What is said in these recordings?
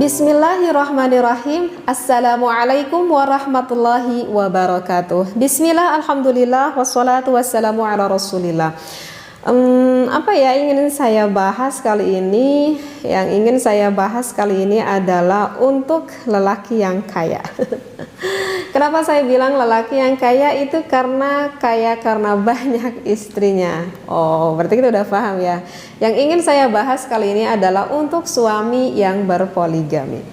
Bismillahirrahmanirrahim. Assalamualaikum warahmatullahi wabarakatuh. Bismillah, alhamdulillah, wassalatu wassalamu ala rasulillah. Apa ya ingin saya bahas kali ini? Yang ingin saya bahas kali ini adalah untuk lelaki yang kaya. Kenapa saya bilang lelaki yang kaya itu? Karena kaya karena banyak istrinya. Oh, berarti kita udah paham ya. Yang ingin saya bahas kali ini adalah untuk suami yang berpoligami.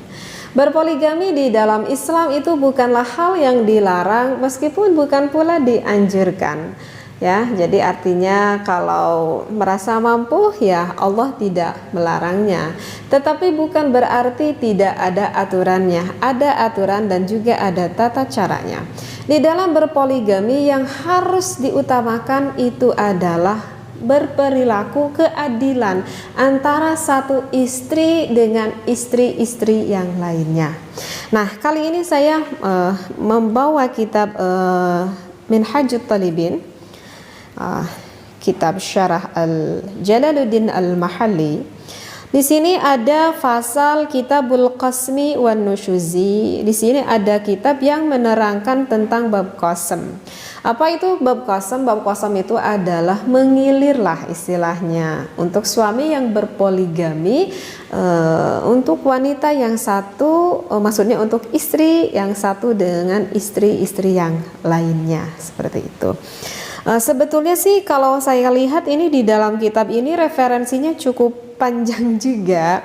Berpoligami di dalam Islam itu bukanlah hal yang dilarang, meskipun bukan pula dianjurkan. Ya, jadi artinya kalau merasa mampu ya Allah tidak melarangnya. Tetapi bukan berarti tidak ada aturannya. Ada aturan dan juga ada tata caranya. Di dalam berpoligami yang harus diutamakan itu adalah berperilaku keadilan antara satu istri dengan istri-istri yang lainnya. Nah, kali ini saya membawa kitab Minhajut Talibin, kitab Syarah Jalaluddin Al-Mahalli. Di sini ada fasal Kitabul Qasmi wan Nushuzi. Di sini ada kitab yang menerangkan tentang bab qasam. Apa itu bab qasam? Bab qasam itu adalah mengilir lah istilahnya untuk suami yang berpoligami, untuk wanita yang satu, maksudnya untuk istri yang satu dengan istri-istri yang lainnya, seperti itu. Sebetulnya sih kalau saya lihat ini di dalam kitab ini referensinya cukup panjang juga,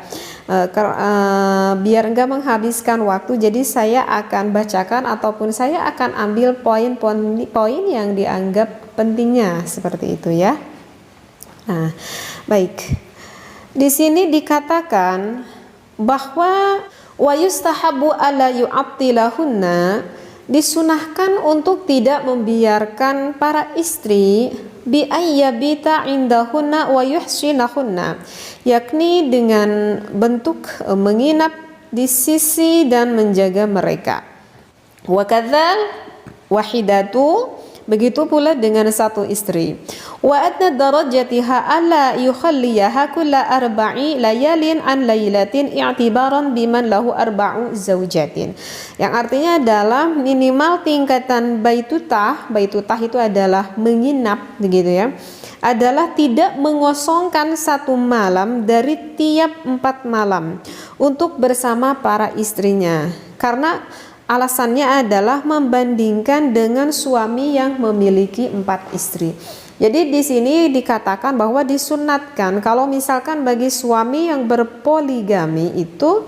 biar enggak menghabiskan waktu, jadi saya akan bacakan ataupun saya akan ambil poin-poin yang dianggap pentingnya, seperti itu ya. Nah, baik. Di sini dikatakan bahwa wa yustahabu alla yu'attilahunna, disunahkan untuk tidak membiarkan para istri bi ayyabita indahunna wa yuhsinahunna, yakni dengan bentuk menginap di sisi dan menjaga mereka. Wa kadzal wahidatu, begitu pula dengan satu istri. Wa adna darajatiha alla yukhalliyaha kulla arba'i layalin an laylatin i'tibaran biman lahu arba'u zawjatin. Yang artinya adalah minimal tingkatan baitutah itu adalah menginap, begitu ya, adalah tidak mengosongkan satu malam dari tiap 4 malam untuk bersama para istrinya. Karena alasannya adalah membandingkan dengan suami yang memiliki 4 istri. Jadi di sini dikatakan bahwa disunatkan kalau misalkan bagi suami yang berpoligami itu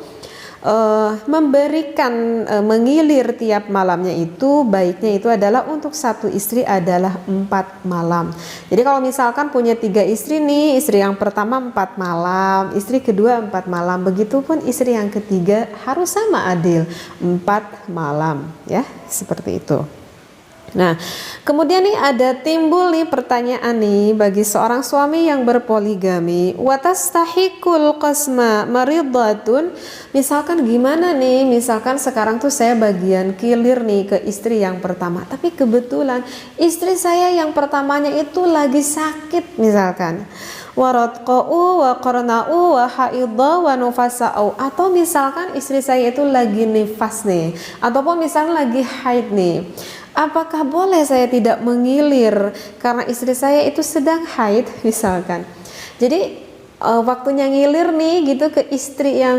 memberikan mengilir tiap malamnya, itu baiknya itu adalah untuk satu istri adalah 4 malam. Jadi kalau misalkan punya 3 istri nih, istri yang pertama 4 malam, istri kedua 4 malam, begitupun istri yang ketiga harus sama adil 4 malam ya, seperti itu. Nah, kemudian nih ada timbul nih pertanyaan nih bagi seorang suami yang berpoligami, watastahikul qasma maridatun. Misalkan gimana nih, misalkan sekarang tuh saya bagian kilir nih ke istri yang pertama, tapi kebetulan istri saya yang pertamanya itu lagi sakit misalkan. Waradqa'u wa qarna'u wa haidha wa nufasa'u, atau misalkan istri saya itu lagi nifas nih, ataupun misalnya lagi haid nih. Apakah boleh saya tidak mengilir karena istri saya itu sedang haid misalkan? Jadi waktunya ngilir nih gitu ke istri yang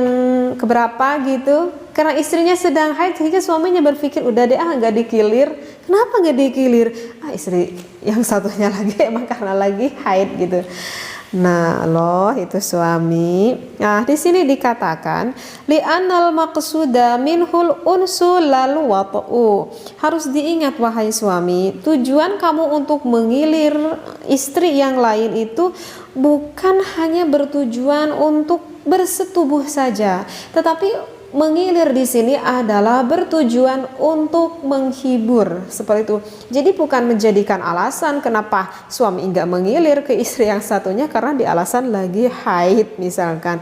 keberapa gitu, karena istrinya sedang haid sehingga suaminya berpikir udah deh nggak dikilir. Kenapa nggak dikilir? Istri yang satunya lagi emang karena lagi haid gitu. Nah, loh itu suami. Nah, di sini dikatakan li'anal maqsuda minhul unsu lalu wata'u. Harus diingat wahai suami, tujuan kamu untuk mengilir istri yang lain itu bukan hanya bertujuan untuk bersetubuh saja, tetapi mengilir di sini adalah bertujuan untuk menghibur, seperti itu. Jadi bukan menjadikan alasan kenapa suami enggak mengilir ke istri yang satunya karena di alasan lagi haid misalkan.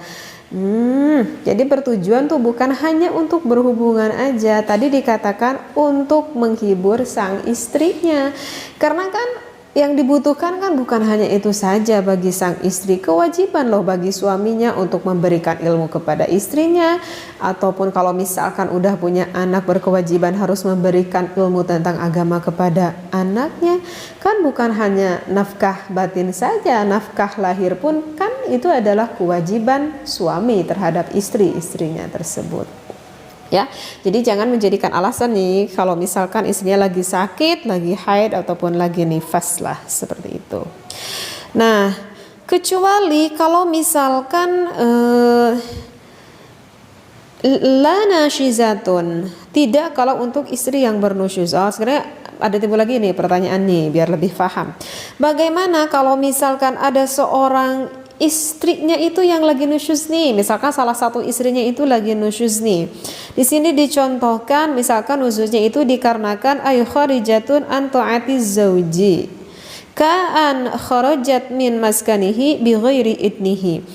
Jadi bertujuan tuh bukan hanya untuk berhubungan aja. Tadi dikatakan untuk menghibur sang istrinya. Karena kan yang dibutuhkan kan bukan hanya itu saja bagi sang istri, kewajiban loh bagi suaminya untuk memberikan ilmu kepada istrinya, ataupun kalau misalkan udah punya anak berkewajiban harus memberikan ilmu tentang agama kepada anaknya. Kan bukan hanya nafkah batin saja, nafkah lahir pun kan itu adalah kewajiban suami terhadap istri-istrinya tersebut. Ya, jadi jangan menjadikan alasan nih kalau misalkan istrinya lagi sakit, lagi haid ataupun lagi nifas lah, seperti itu. Nah, kecuali kalau misalkan la nasyizatun, tidak kalau untuk istri yang bernusyuz. Sebenarnya ada timbul lagi nih pertanyaan nih biar lebih paham. Bagaimana kalau misalkan ada seorang istrinya itu yang lagi nusyuz nih, misalkan salah satu istrinya itu lagi nusyuz nih. Di sini dicontohkan misalkan nusyuznya itu dikarenakan ay kharijatun an ta'ati zauji ka'an kharajat min maskanihi bi ghairi idnihi.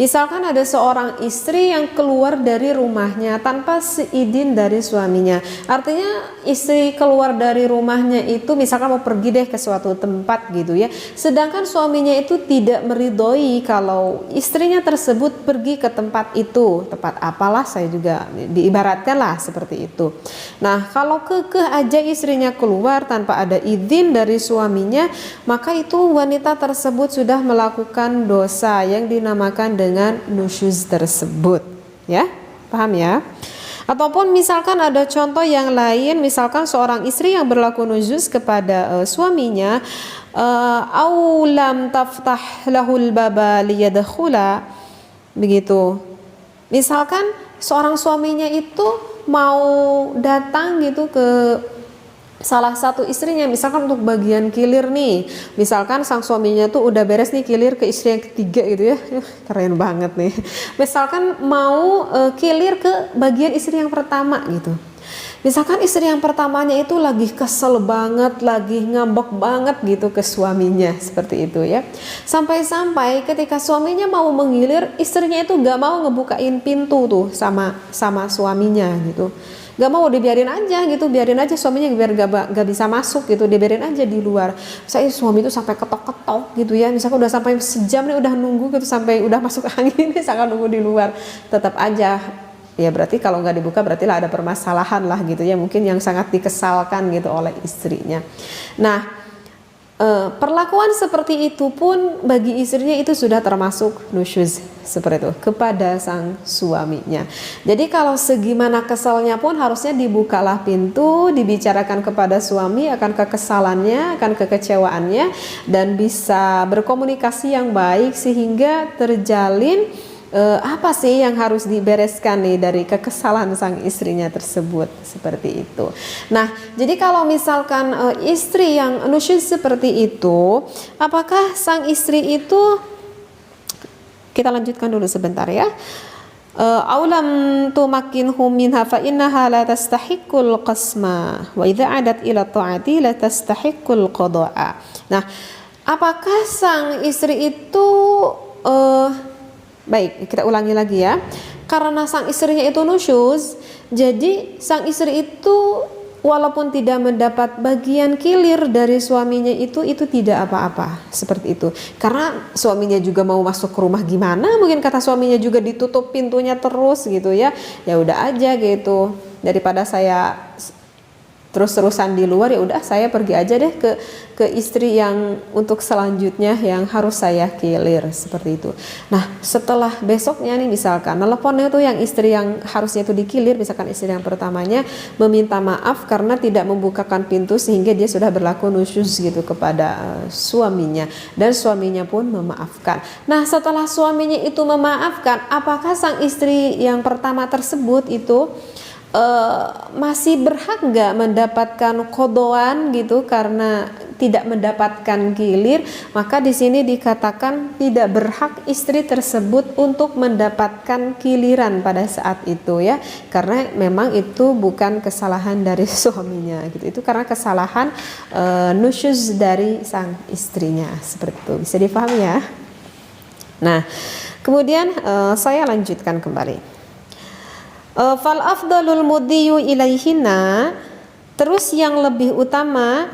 Misalkan ada seorang istri yang keluar dari rumahnya tanpa seizin dari suaminya. Artinya istri keluar dari rumahnya itu misalkan mau pergi deh ke suatu tempat gitu ya. Sedangkan suaminya itu tidak meridhoi kalau istrinya tersebut pergi ke tempat itu. Tempat apalah, saya juga diibaratkan lah seperti itu. Nah, kalau kekeh aja istrinya keluar tanpa ada izin dari suaminya, maka itu wanita tersebut sudah melakukan dosa yang dinamakan dengan nusyuz tersebut, ya, paham ya? Ataupun misalkan ada contoh yang lain, misalkan seorang istri yang berlaku nusyuz kepada suaminya, au lam taftah lahul baba liyadkhula, begitu. Misalkan seorang suaminya itu mau datang gitu ke salah satu istrinya, misalkan untuk bagian kilir nih, misalkan sang suaminya tuh udah beres nih kilir ke istri yang ketiga gitu ya, keren banget nih. Misalkan mau kilir ke bagian istri yang pertama gitu. Misalkan istri yang pertamanya itu lagi kesel banget, lagi ngambek banget gitu ke suaminya, seperti itu ya. Sampai-sampai ketika suaminya mau mengilir, istrinya itu gak mau ngebukain pintu tuh sama suaminya gitu. Gak mau, dibiarin aja gitu, biarin aja suaminya biar gak bisa masuk gitu, dibiarin aja di luar. Saya suami itu sampai ketok-ketok gitu ya, misalkan udah sampai sejam nih udah nunggu gitu, sampai udah masuk angin nih sangat nunggu di luar, tetap aja ya, berarti kalau nggak dibuka berarti lah ada permasalahan lah gitu ya, mungkin yang sangat dikesalkan gitu oleh istrinya. Nah, perlakuan seperti itu pun bagi istrinya itu sudah termasuk nusyuz seperti itu kepada sang suaminya. Jadi kalau segimana kesalnya pun harusnya dibukalah pintu, dibicarakan kepada suami akan kekesalannya, akan kekecewaannya, dan bisa berkomunikasi yang baik sehingga terjalin apa sih yang harus dibereskan nih dari kekesalan sang istrinya tersebut, seperti itu. Nah, jadi kalau misalkan istri yang nusyuz seperti itu, apakah sang istri itu, kita lanjutkan dulu sebentar ya. Aulam tumakkinhu minha fa innaha la tastahiqqul qasma wa idza adat ila ta'ati la tastahiqqul qada'a. Nah, apakah sang istri itu baik, kita ulangi lagi ya. Karena sang istrinya itu nusyuz, jadi sang istri itu walaupun tidak mendapat bagian kilir dari suaminya itu tidak apa-apa, seperti itu. Karena suaminya juga mau masuk ke rumah gimana? Mungkin kata suaminya juga ditutup pintunya terus gitu ya. Ya udah aja gitu. Daripada saya terus-terusan di luar, ya udah saya pergi aja deh ke istri yang untuk selanjutnya yang harus saya kilir, seperti itu. Nah, setelah besoknya nih misalkan nelponnya tuh yang istri yang harusnya itu dikilir, misalkan istri yang pertamanya meminta maaf karena tidak membukakan pintu sehingga dia sudah berlaku nusyuz gitu kepada suaminya, dan suaminya pun memaafkan. Nah, setelah suaminya itu memaafkan, apakah sang istri yang pertama tersebut itu masih berhak nggak mendapatkan kodoan gitu karena tidak mendapatkan kilir? Maka di sini dikatakan tidak berhak istri tersebut untuk mendapatkan kiliran pada saat itu ya, karena memang itu bukan kesalahan dari suaminya gitu, itu karena kesalahan nusyuz dari sang istrinya, seperti itu. Bisa dipahami ya? Nah, kemudian saya lanjutkan kembali. Fal afdalul mudhiyu ilaihinna, terus yang lebih utama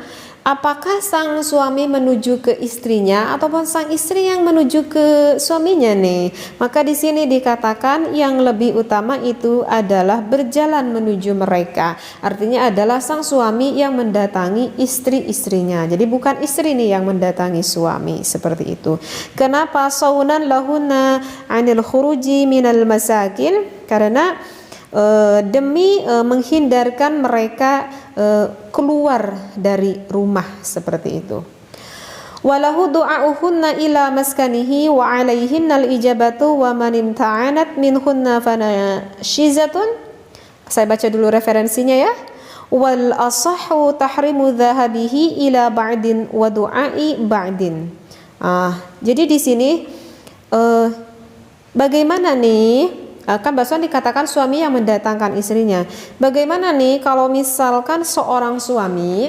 apakah sang suami menuju ke istrinya ataupun sang istri yang menuju ke suaminya nih? Maka di sini dikatakan yang lebih utama itu adalah berjalan menuju mereka. Artinya adalah sang suami yang mendatangi istri-istrinya. Jadi bukan istri nih yang mendatangi suami, seperti itu. Kenapa? Saunan lahunna 'anil khuruji minal masakin, karena demi menghindarkan mereka keluar dari rumah, seperti itu. Walahu du'a'uhunna ila maskanihi wa 'alaihinna al-ijabatu wa man imta'anat minhunna fanashizatun. Saya baca dulu referensinya ya. Wal asahhu tahrimu dhahabihi ila ba'din wa du'a'i ba'din. Jadi di sini bagaimana nih? Kan bahkan dikatakan suami yang mendatangkan istrinya. Bagaimana nih kalau misalkan seorang suami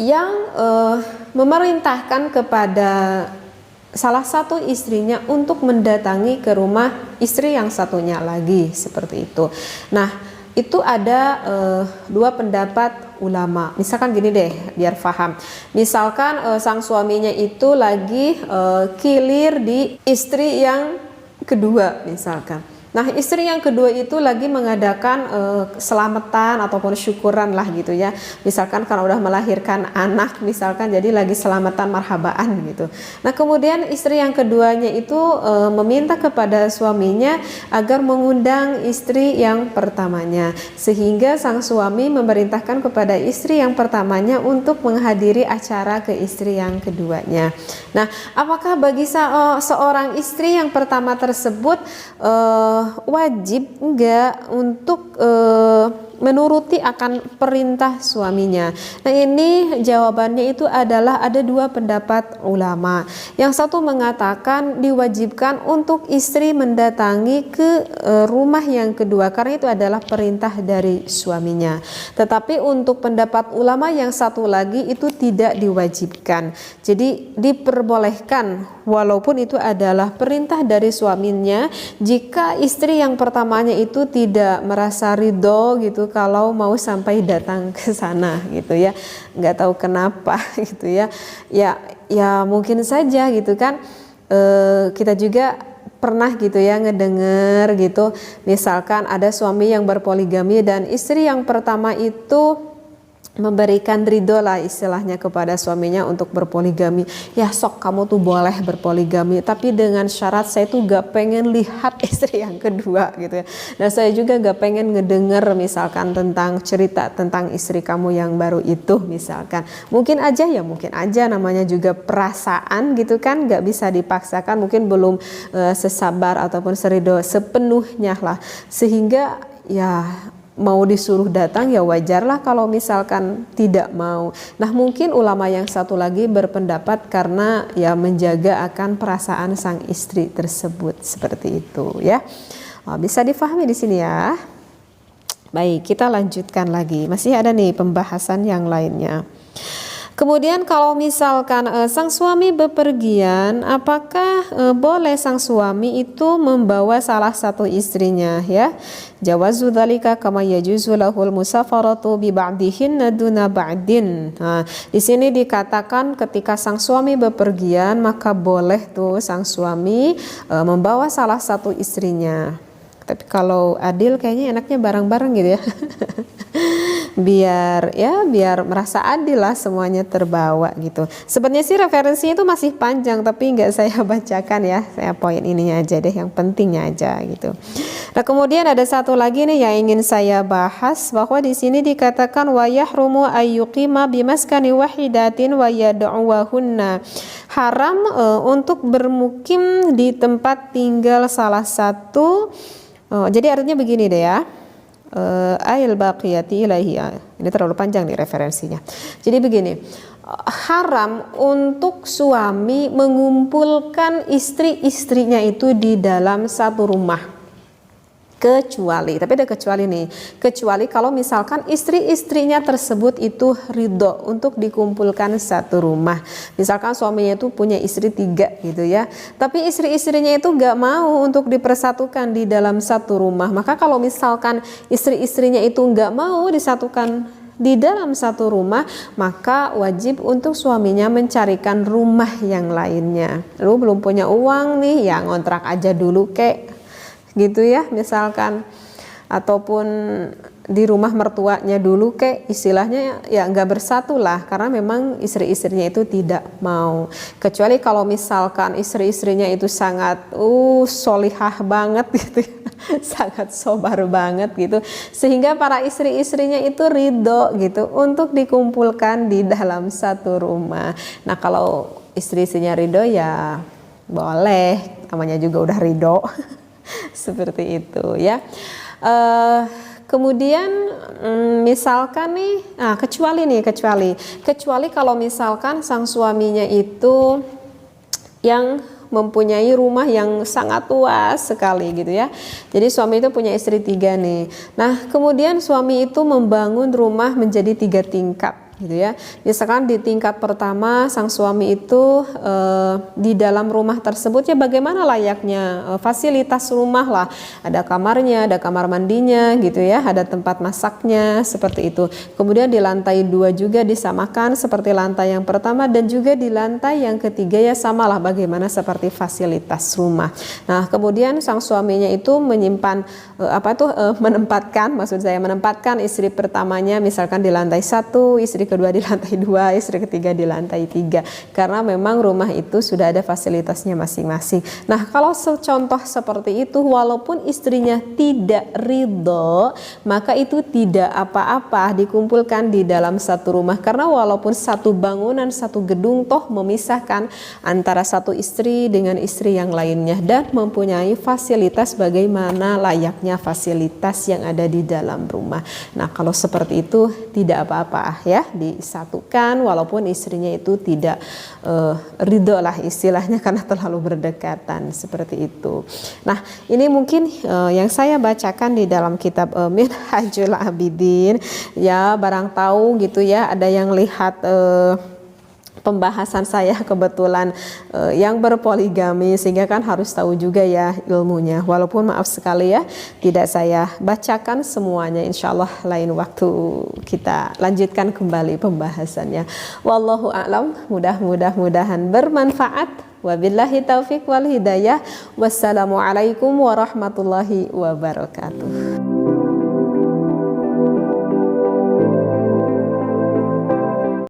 yang memerintahkan kepada salah satu istrinya untuk mendatangi ke rumah istri yang satunya lagi, seperti itu. Nah, itu ada dua pendapat ulama. Misalkan gini deh, biar paham. Misalkan sang suaminya itu lagi kilir di istri yang kedua misalkan. Nah, istri yang kedua itu lagi mengadakan selamatan ataupun syukuran lah gitu ya. Misalkan kalau udah melahirkan anak misalkan, jadi lagi selamatan marhabaan gitu. Nah, kemudian istri yang keduanya itu meminta kepada suaminya agar mengundang istri yang pertamanya, sehingga sang suami memerintahkan kepada istri yang pertamanya untuk menghadiri acara ke istri yang keduanya. Nah, apakah bagi seorang istri yang pertama tersebut wajib enggak untuk menuruti akan perintah suaminya? Nah, ini jawabannya itu adalah ada dua pendapat ulama. Yang satu mengatakan diwajibkan untuk istri mendatangi ke rumah yang kedua karena itu adalah perintah dari suaminya. Tetapi untuk pendapat ulama yang satu lagi itu tidak diwajibkan. Jadi diperbolehkan walaupun itu adalah perintah dari suaminya jika istri yang pertamanya itu tidak merasa ridho gitu kalau mau sampai datang ke sana gitu ya, nggak tahu kenapa gitu ya, ya mungkin saja gitu kan. Kita juga pernah gitu ya ngedenger gitu, misalkan ada suami yang berpoligami dan istri yang pertama itu memberikan ridho lah istilahnya kepada suaminya untuk berpoligami. Ya sok kamu tuh boleh berpoligami, tapi dengan syarat saya tuh gak pengen lihat istri yang kedua gitu ya. Dan saya juga gak pengen ngedenger misalkan tentang cerita tentang istri kamu yang baru itu misalkan. Mungkin aja namanya juga perasaan gitu kan, gak bisa dipaksakan, mungkin belum sesabar ataupun seridho sepenuhnya lah, sehingga ya mau disuruh datang ya wajarlah kalau misalkan tidak mau. Nah, mungkin ulama yang satu lagi berpendapat karena ya menjaga akan perasaan sang istri tersebut, seperti itu ya. Bisa difahami di sini ya. Baik, kita lanjutkan lagi. Masih ada nih pembahasan yang lainnya. Kemudian kalau misalkan sang suami bepergian, apakah boleh sang suami itu membawa salah satu istrinya ya? Jawazu dzalika kama yajuzu lahul musafaratu bi ba'dihinna duna ba'din. Nah, di sini dikatakan ketika sang suami bepergian maka boleh tuh sang suami membawa salah satu istrinya. Tapi kalau adil kayaknya enaknya bareng-bareng gitu ya. biar merasa adil lah, semuanya terbawa gitu. Sebenarnya sih referensinya itu masih panjang tapi nggak saya bacakan ya, saya poin ininya aja deh, yang pentingnya aja gitu. Nah, kemudian ada satu lagi nih yang ingin saya bahas, bahwa di sini dikatakan wa yahrumu ayyuqima bimaskani wahidatin wa yad'uwahunna. Haram untuk bermukim di tempat tinggal salah satu. Jadi artinya begini deh ya. Ayil baqiyati ilaihi. Ini terlalu panjang nih referensinya. Jadi begini, haram untuk suami mengumpulkan istri-istrinya itu di dalam satu rumah. Kecuali, tapi ada kecuali nih, kecuali kalau misalkan istri-istrinya tersebut itu ridho untuk dikumpulkan satu rumah. Misalkan suaminya itu punya istri 3 gitu ya, tapi istri-istrinya itu gak mau untuk dipersatukan di dalam satu rumah. Maka kalau misalkan istri-istrinya itu gak mau disatukan di dalam satu rumah, maka wajib untuk suaminya mencarikan rumah yang lainnya. Lu belum punya uang nih, ya ngontrak aja dulu kek, gitu ya misalkan, ataupun di rumah mertuanya dulu kek, istilahnya ya nggak bersatu lah, karena memang istri-istrinya itu tidak mau. Kecuali kalau misalkan istri-istrinya itu sangat solihah banget gitu ya. Sangat sobar banget gitu, sehingga para istri-istrinya itu ridho gitu untuk dikumpulkan di dalam satu rumah. Nah kalau istri-istrinya ridho ya boleh, namanya juga udah ridho. Seperti itu ya. Kemudian misalkan nih, kecuali kalau misalkan sang suaminya itu yang mempunyai rumah yang sangat luas sekali gitu ya. Jadi suami itu punya istri 3 nih. Nah kemudian suami itu membangun rumah menjadi 3 tingkat gitu ya. Misalkan di tingkat pertama sang suami itu di dalam rumah tersebut ya bagaimana layaknya fasilitas rumah lah, ada kamarnya, ada kamar mandinya gitu ya, ada tempat masaknya seperti itu. Kemudian di lantai 2 juga disamakan seperti lantai yang pertama, dan juga di lantai yang ketiga ya samalah bagaimana seperti fasilitas rumah. Nah kemudian sang suaminya itu menyimpan menempatkan istri pertamanya misalkan di lantai 1, istri kedua di lantai 2, istri ketiga di lantai 3, karena memang rumah itu sudah ada fasilitasnya masing-masing. Nah kalau contoh seperti itu, walaupun istrinya tidak ridho, maka itu tidak apa-apa dikumpulkan di dalam satu rumah, karena walaupun satu bangunan, satu gedung toh memisahkan antara satu istri dengan istri yang lainnya, dan mempunyai fasilitas bagaimana layaknya fasilitas yang ada di dalam rumah. Nah kalau seperti itu tidak apa-apa ya disatukan, walaupun istrinya itu tidak ridho lah istilahnya karena terlalu berdekatan seperti itu. Nah ini mungkin yang saya bacakan di dalam kitab Minhajul Abidin ya, barang tahu gitu ya, ada yang lihat pembahasan saya kebetulan yang berpoligami, sehingga kan harus tahu juga ya ilmunya, walaupun maaf sekali ya tidak saya bacakan semuanya. Insya Allah lain waktu kita lanjutkan kembali pembahasannya. Wallahu a'lam, mudah-mudahan bermanfaat. Wabillahi taufik wal hidayah. Wassalamualaikum warahmatullahi wabarakatuh.